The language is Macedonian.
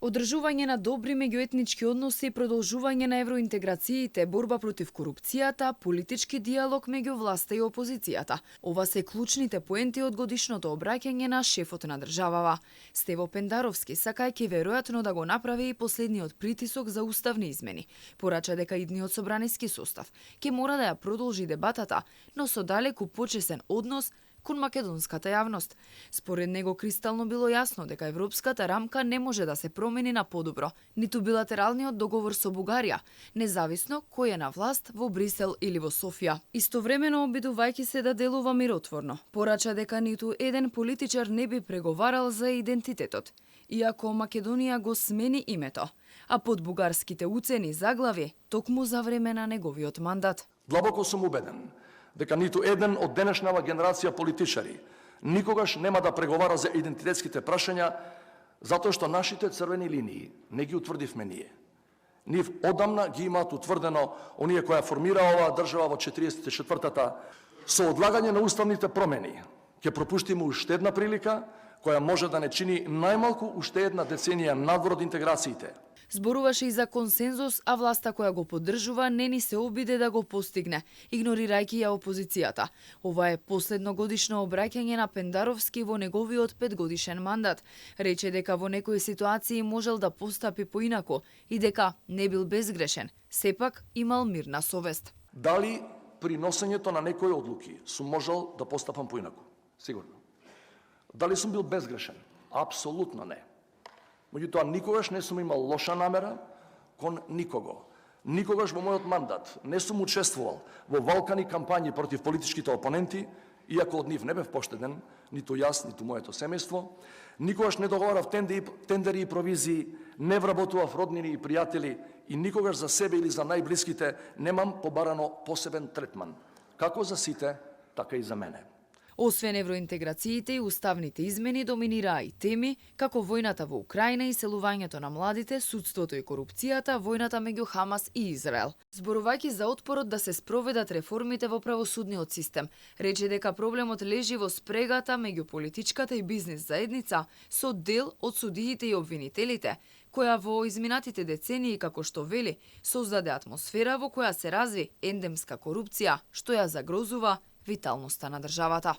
Одржување на добри меѓуетнички односи, продолжување на евроинтеграциите, борба против корупцијата, политички диалог меѓу власта и опозицијата. Ова се клучните поенти од годишното обраќање на шефот на државава. Стево Пендаровски сакајќи веројатно да го направи и последниот притисок за уставни измени. Порача дека идниот собраниски состав ќе мора да ја продолжи дебатата, но со далеку почесен однос кон македонската јавност. Според него кристално било јасно дека европската рамка не може да се промени на подобро, ниту билатералниот договор со Бугарија, независно кој е на власт во Брисел или во Софија. Истовремено обидувајќи се да делува миротворно, порача дека ниту еден политичар не би преговарал за идентитетот, иако Македонија го смени името, а под бугарските уцени заглави токму за време на неговиот мандат. Длабоко сум убеден дека ниту еден од денешнава генерација политичари никогаш нема да преговара за идентитетските прашања, затоа што нашите црвени линии не ги утврдивме ние. Нив одамна ги имаат утврдено оние која формира оваа држава во 44-та. Со одлагање на уставните промени ќе пропуштиме уште една прилика која може да не чини најмалку уште една деценија надвор од интеграциите. Зборуваше и за консензус, а власта која го поддржува не ни се обиде да го постигне, игнорирајќи ја опозицијата. Ова е последно годишно обраќање на Пендаровски во неговиот 5-годишен мандат. Рече дека во некои ситуации можел да постапи поинаку и дека не бил безгрешен, сепак имал мирна совест. Дали при носењето на некои одлуки сум можел да постапам поинаку? Сигурно. Дали сум бил безгрешен? Апсолутно не. Меѓутоа, никогаш не сум имал лоша намера кон никого. Никогаш во мојот мандат не сум учествувал во валкани кампањи против политичките опоненти, иако од нив не бев поштеден, ниту јас, ниту моето семејство. Никогаш не договарав тендери и провизии, не вработував роднини и пријатели и никогаш за себе или за најблиските немам побарано посебен третман. Како за сите, така и за мене. Освен евроинтеграциите и уставните измени, доминираа и теми како војната во Украина, иселувањето на младите, судството и корупцијата, војната меѓу Хамас и Израел. Зборувајќи за отпорот да се спроведат реформите во правосудниот систем, рече дека проблемот лежи во спрегата меѓу политичката и бизнис заедница со дел од судиите и обвинителите, која во изминатите децении, како што вели, создаде атмосфера во која се разви ендемска корупција, што ја загрозува виталноста на државата.